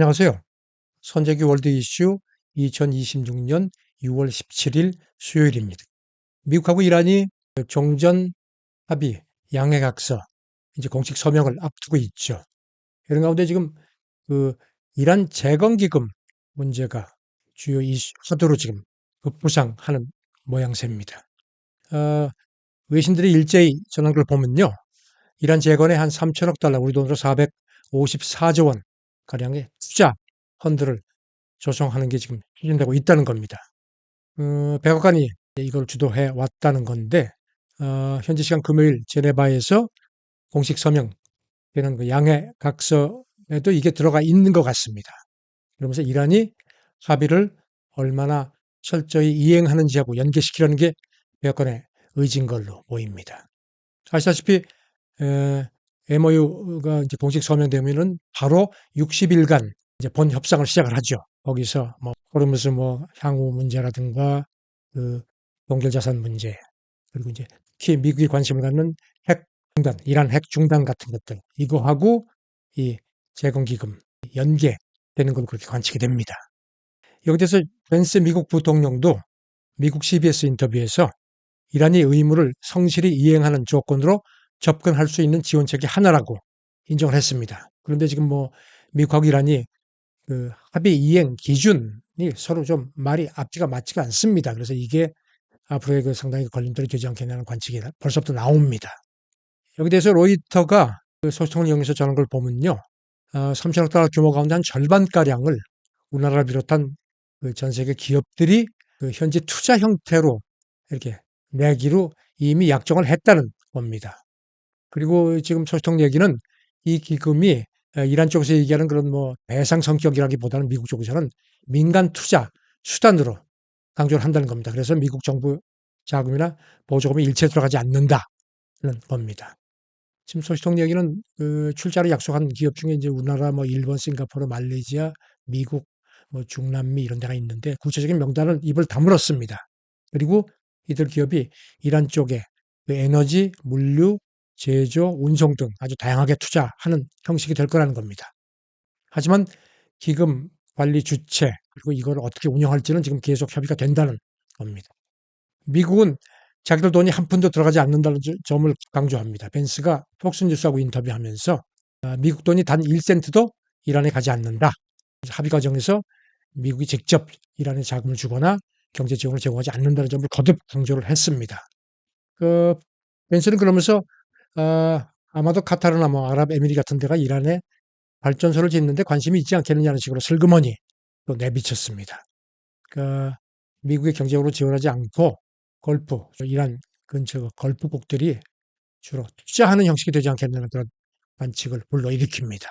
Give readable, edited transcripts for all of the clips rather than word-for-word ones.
안녕하세요. 선재기 월드 이슈 2026년 6월 17일 수요일입니다. 미국하고 이란이 종전 합의 양해각서 이제 공식 서명을 앞두고 있죠. 이런 가운데 지금 그 이란 재건기금 문제가 주요 이슈 화두로 지금 급부상하는 모양새입니다. 어, 외신들이 일제히 전한 걸 보면요. 이란 재건에 한 3천억 달러, 우리 돈으로 454조 원 가량의 투자 펀드를 조성하는 게 지금 추진되고 있다는 겁니다. 백악관이 이걸 주도해 왔다는 건데, 현지 시간 금요일 제네바에서 공식 서명되는 그 양해 각서에도 이게 들어가 있는 것 같습니다. 그러면서 이란이 합의를 얼마나 철저히 이행하는지하고 연계시키려는 게 백악관의 의지인 걸로 보입니다. 아시다시피 MOU가 이제 공식 서명되면은 바로 60일간 이제 본 협상을 시작을 하죠. 거기서 뭐 호르무즈 뭐 향후 문제라든가 그 동결자산 문제, 그리고 이제 특히 미국이 관심을 갖는 핵 중단, 이란 핵 중단 같은 것들, 이거하고 이 재건기금 연계되는 걸로 그렇게 관측이 됩니다. 여기 대해서 벤스 미국 부통령도 미국 CBS 인터뷰에서 이란이 의무를 성실히 이행하는 조건으로 접근할 수 있는 지원책이 하나라고 인정을 했습니다. 그런데 지금 뭐 미국하고 이란이 그 합의 이행 기준이 서로 좀 말이 앞뒤가 맞지가 않습니다. 그래서 이게 앞으로의 그 상당히 걸림돌이 되지 않겠냐는 관측이 벌써부터 나옵니다. 여기 대해서 로이터가 그 소식통을 이용해서 전한 걸 보면요. 3천억 달러 규모 가운데 한 절반가량을 우리나라를 비롯한 그 전 세계 기업들이 그 현지 투자 형태로 이렇게 내기로 이미 약정을 했다는 겁니다. 그리고 지금 소식통 얘기는 이 기금이 이란 쪽에서 얘기하는 그런 뭐 배상 성격이라기보다는 미국 쪽에서는 민간 투자 수단으로 강조를 한다는 겁니다. 그래서 미국 정부 자금이나 보조금이 일체 들어가지 않는다는 겁니다. 지금 소식통 얘기는 그 출자를 약속한 기업 중에 이제 우리나라 뭐 일본, 싱가포르, 말레이시아, 미국, 뭐 중남미 이런 데가 있는데 구체적인 명단을 입을 다물었습니다. 그리고 이들 기업이 이란 쪽에 그 에너지, 물류, 제조, 운송 등 아주 다양하게 투자하는 형식이 될 거라는 겁니다. 하지만 기금 관리 주체 그리고 이걸 어떻게 운영할지는 지금 계속 협의가 된다는 겁니다. 미국은 자기들 돈이 한 푼도 들어가지 않는다는 점을 강조합니다. 벤스가 폭스뉴스하고 인터뷰하면서 미국 돈이 단 1센트도 이란에 가지 않는다. 합의 과정에서 미국이 직접 이란에 자금을 주거나 경제 지원을 제공하지 않는다는 점을 거듭 강조를 했습니다. 그 벤스는 그러면서 아마도 카타르나 뭐 아랍에미리 같은 데가 이란에 발전소를 짓는데 관심이 있지 않겠느냐는 식으로 슬그머니 또 내비쳤습니다. 그 미국의 경제적으로 지원하지 않고 걸프, 이란 근처 걸프국들이 주로 투자하는 형식이 되지 않겠냐는 그런 관측을 불러일으킵니다.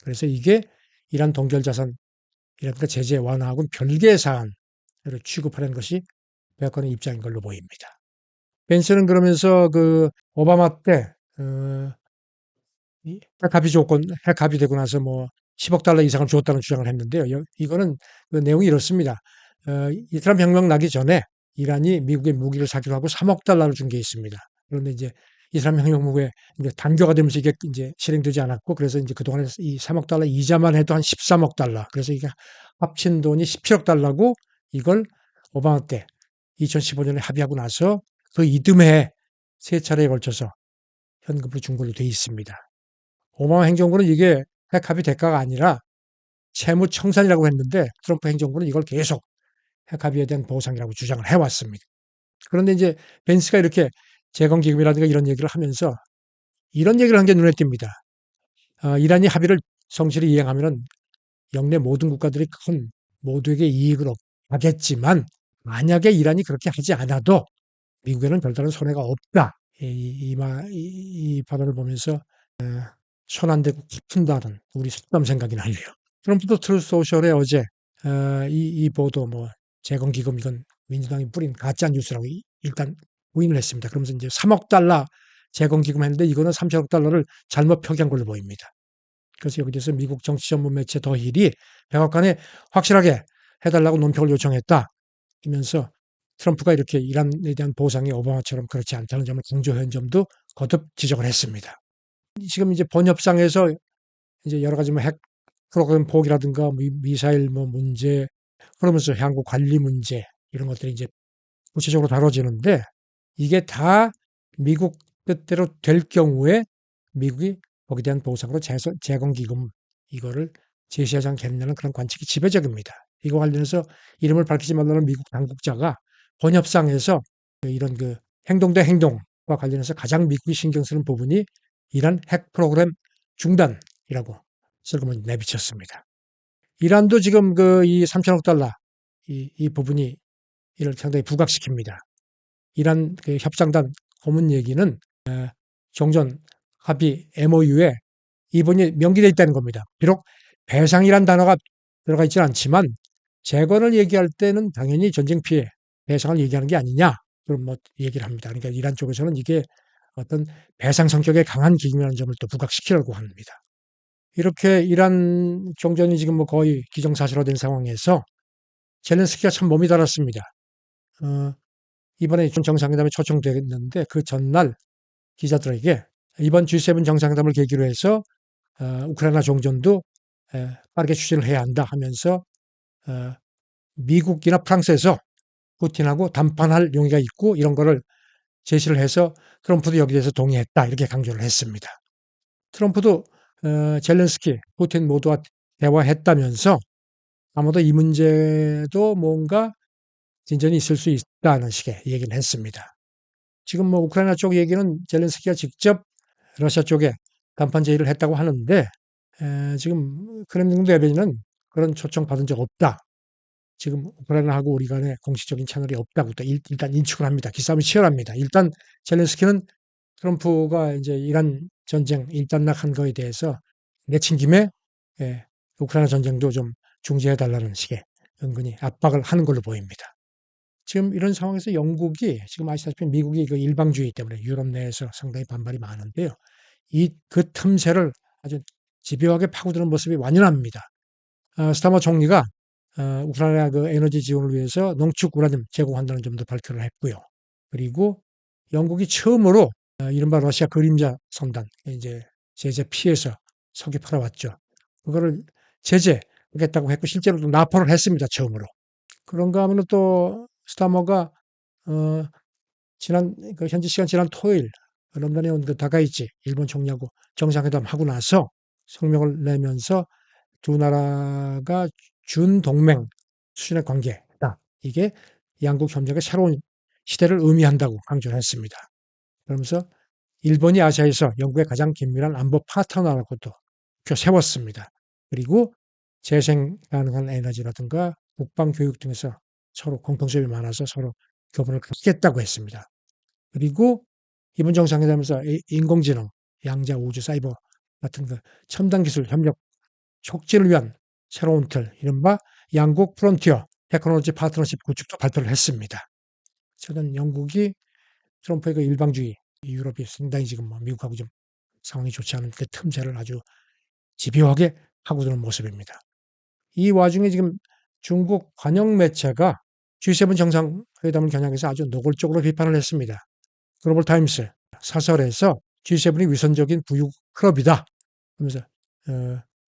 그래서 이게 이란 동결자산이라든가 제재 완화하고는 별개의 사안으로 취급하는 것이 백악관의 입장인 걸로 보입니다. 벤스는 그러면서 그 오바마 때 핵 합의 조건, 핵 합의되고 나서 뭐 10억 달러 이상을 주었다는 주장을 했는데요. 이거는 그 내용이 이렇습니다. 이슬람 혁명 나기 전에 이란이 미국에 무기를 사기로 하고 3억 달러를 준 게 있습니다. 그런데 이제 이슬람 혁명 후에 이제 단교가 되면서 이게 이제 실행되지 않았고 그래서 이제 그동안에 이 3억 달러 이자만 해도 한 13억 달러. 그래서 이게 합친 돈이 17억 달러고 이걸 오바마 때 2015년에 합의하고 나서 그 이듬해 세 차례에 걸쳐서 현금으로 준 걸로 돼 있습니다. 오바마 행정부는 이게 핵 합의 대가가 아니라 채무 청산이라고 했는데 트럼프 행정부는 이걸 계속 핵 합의에 대한 보상이라고 주장을 해왔습니다. 그런데 이제 벤스가 이렇게 재건기금이라든가 이런 얘기를 하면서 이런 얘기를 한 게 눈에 띕니다. 이란이 합의를 성실히 이행하면은 영내 모든 국가들이 큰 모두에게 이익을 하겠지만 만약에 이란이 그렇게 하지 않아도 미국에는 별다른 손해가 없다. 이 발언을 보면서 손 안 대고 푼다는 우리 속담 생각이 나네요. 트럼프도 트루스 소셜에 어제 이 보도 뭐 재건기금 이건 민주당이 뿌린 가짜 뉴스라고 일단 부인을 했습니다. 그러면서 이제 3억 달러 재건기금 했는데 이거는 3천억 달러를 잘못 표기한 걸로 보입니다. 그래서 여기에서 미국 정치 전문 매체 더 힐이 백악관에 확실하게 해달라고 논평을 요청했다. 이면서 트럼프가 이렇게 이란에 대한 보상이 오바마처럼 그렇지 않다는 점을 강조한 점도 거듭 지적을 했습니다. 지금 이제 번협상에서 이제 여러 가지 뭐 핵 프로그램 포기라든가 미사일 뭐 문제, 그러면서 향후 관리 문제 이런 것들이 이제 구체적으로 다뤄지는데 이게 다 미국 뜻대로 될 경우에 미국이 거기에 대한 보상으로 재건기금 이거를 제시하지 않겠냐는 그런 관측이 지배적입니다. 이거 관련해서 이름을 밝히지 말라는 미국 당국자가 번협상에서 이런 그 행동 대 행동과 관련해서 가장 미국이 신경 쓰는 부분이 이란 핵 프로그램 중단이라고 슬그머니 내비쳤습니다. 이란도 지금 그 이 3천억 달러 이 부분이 이를 상당히 부각시킵니다. 이란 그 협상단 고문 얘기는 종전 합의 MOU에 이번이 명기되어 있다는 겁니다. 비록 배상이란 단어가 들어가 있지는 않지만 재건을 얘기할 때는 당연히 전쟁 피해 배상을 얘기하는 게 아니냐 그런 뭐 얘기를 합니다. 그러니까 이란 쪽에서는 이게 어떤 배상 성격의 강한 기금이라는 점을 또 부각시키려고 합니다. 이렇게 이란 종전이 지금 뭐 거의 기정사실화된 상황에서 젤렌스키가 참 몸이 달았습니다. 이번에 정상회담에 초청됐는데 그 전날 기자들에게 이번 G7 정상회담을 계기로 해서 우크라이나 종전도 빠르게 추진을 해야 한다 하면서 미국이나 프랑스에서 푸틴하고 담판할 용의가 있고 이런 거를 제시를 해서 트럼프도 여기에 대해서 동의했다 이렇게 강조를 했습니다. 트럼프도 젤렌스키, 푸틴 모두와 대화했다면서 아마도 이 문제도 뭔가 진전이 있을 수 있다는 식의 얘기를 했습니다. 지금 뭐 우크라이나 쪽 얘기는 젤렌스키가 직접 러시아 쪽에 간판 제의를 했다고 하는데 지금 크렘린 대변인은 그런 초청 받은 적 없다. 지금 우크라이나하고 우리 간에 공식적인 채널이 없다고 또 일단 인축을 합니다. 기싸움이 치열합니다. 일단 젤렌스키는 트럼프가 이제 이란 전쟁 일단락한 거에 대해서 내친 김에 예, 우크라이나 전쟁도 좀 중지해 달라는 식의 은근히 압박을 하는 걸로 보입니다. 지금 이런 상황에서 영국이 지금 아시다시피 미국이 그 일방주의 때문에 유럽 내에서 상당히 반발이 많은데요. 그 틈새를 아주 집요하게 파고드는 모습이 완연합니다. 스타머 총리가 우크라이나 그 에너지 지원을 위해서 농축 우라늄 제공한다는 점도 발표를 했고요. 그리고 영국이 처음으로 이른바 러시아 그림자 선단 이제 제재 피해서 석유 팔아왔죠. 그거를 제재하겠다고 했고 실제로 도 납포를 했습니다. 처음으로. 그런가 하면 또 스타머가 어, 지난 그 현지 시간 지난 토요일 런던에 온 그 다카이치 일본 총리하고 정상회담 하고 나서 성명을 내면서 두 나라가 준동맹 수준의 관계다. 이게 양국 협력의 새로운 시대를 의미한다고 강조를 했습니다. 그러면서 일본이 아시아에서 영국의 가장 긴밀한 안보 파트너라고도 세웠습니다. 그리고 재생 가능한 에너지라든가 국방 교육 등에서 서로 공통점이 많아서 서로 교분을 갖겠다고 했습니다. 그리고 이번 정상회담에서 인공지능, 양자 우주, 사이버 같은 그 첨단 기술 협력 촉진을 위한 새로운 틀, 이른바 양국 프론티어 테크놀로지 파트너십 구축도 발표를 했습니다. 저는 영국이 트럼프의 그 일방주의, 유럽이 상당히 지금 뭐 미국하고 좀 상황이 좋지 않은 그 틈새를 아주 집요하게 파고드는 모습입니다. 이 와중에 지금 중국 관영 매체가 G7 정상회담을 겨냥해서 아주 노골적으로 비판을 했습니다. 글로벌 타임스 사설에서 G7이 위선적인 부유 클럽이다. 하면서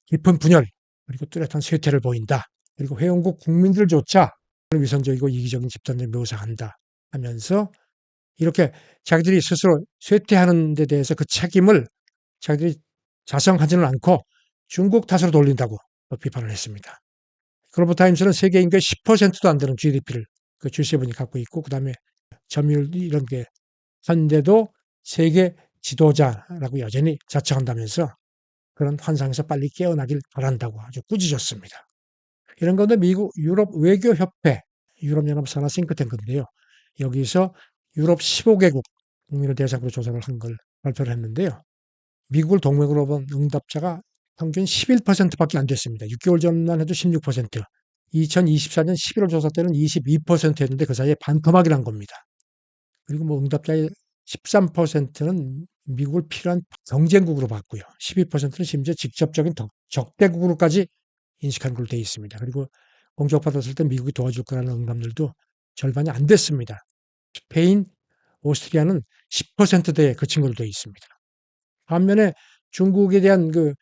깊은 분열 그리고 뚜렷한 쇠퇴를 보인다. 그리고 회원국 국민들조차 위선적이고 이기적인 집단을 묘사한다 하면서 이렇게 자기들이 스스로 쇠퇴하는 데 대해서 그 책임을 자기들이 자성하지는 않고 중국 탓으로 돌린다고 비판을 했습니다. 글로벌 타임스는 세계 인구의 10%도 안 되는 GDP를 그 G7이 갖고 있고 그다음에 점유율 이런 게 한데도 세계 지도자라고 여전히 자청한다면서 그런 환상에서 빨리 깨어나길 바란다고 아주 꾸짖었습니다. 이런 건데 미국 유럽 외교협회 유럽연합 산하 싱크탱크인데요. 여기서 유럽 15개국 국민을 대상으로 조사를 한 걸 발표를 했는데요. 미국을 동맹으로 본 응답자가 평균 11%밖에 안 됐습니다. 6개월 전만 해도 16%. 2024년 11월 조사 때는 22%였는데 그 사이에 반토막이 난 겁니다. 그리고 뭐 응답자의 13%는 미국을 필요한 경쟁국으로 봤고요. 12%는 심지어 직접적인 적대국으로까지 인식한 걸로 되어 있습니다. 그리고 공격받았을 때 미국이 도와줄 거라는 응답률도 절반이 안 됐습니다. 스페인, 오스트리아는 10%대에 그친 걸로 되어 있습니다. 반면에 중국에 대한 그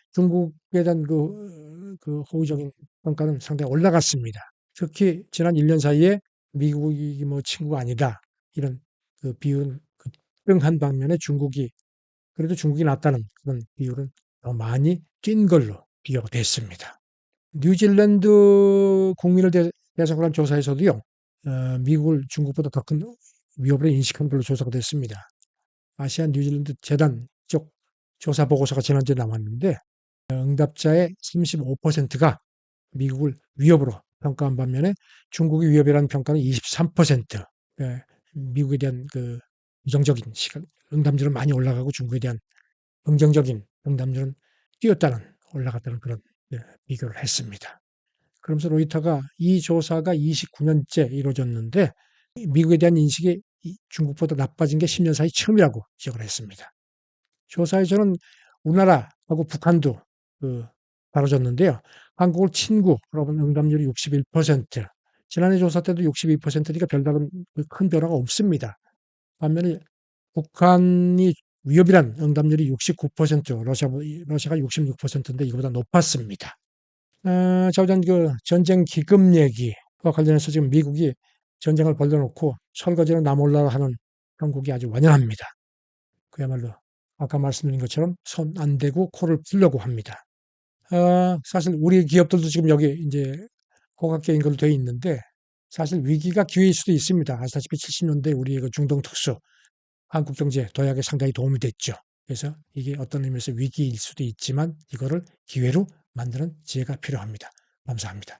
그 호의적인 평가는 상당히 올라갔습니다. 특히 지난 1년 사이에 미국이 뭐 친구가 아니다 이런 그 비율 급등한 반면에 그래도 중국이 낫다는 그런 비율은 더 많이 뛴 걸로 비교가 됐습니다. 뉴질랜드 국민을 대상으로 한 조사에서도요, 미국을 중국보다 더 큰 위협으로 인식한 걸로 조사가 됐습니다. 아시안 뉴질랜드 재단 쪽 조사 보고서가 지난주에 나왔는데, 응답자의 35%가 미국을 위협으로 평가한 반면에 중국이 위협이라는 평가는 23%. 예, 미국에 대한 그 부정적인 응답률은 많이 올라가고 중국에 대한 긍정적인 응답률은 올라갔다는 그런 비교를 했습니다. 그러면서 로이터가 이 조사가 29년째 이루어졌는데 미국에 대한 인식이 중국보다 나빠진 게 10년 사이 처음이라고 지적을 했습니다. 조사에서는 우리나라하고 북한도 다뤄졌는데요. 한국을 친구라고 하는 응답률이 61%, 지난해 조사 때도 62%니까 별다른 큰 변화가 없습니다. 반면에 북한이 위협이란 응답률이 69%, 러시아가 66%인데 이거보다 높았습니다. 자, 우선 그 전쟁 기금 얘기와 관련해서 지금 미국이 전쟁을 벌려놓고 설거지는 나 몰라라 하는 형국이 아주 완연합니다. 그야말로 아까 말씀드린 것처럼 손 안 대고 코를 풀려고 합니다. 사실 우리 기업들도 지금 여기 이제 호각계인 걸로 되어 있는데 사실 위기가 기회일 수도 있습니다. 아시다시피 70년대 우리의 그 중동 특수 한국 경제 도약에 상당히 도움이 됐죠. 그래서 이게 어떤 의미에서 위기일 수도 있지만 이거를 기회로 만드는 지혜가 필요합니다. 감사합니다.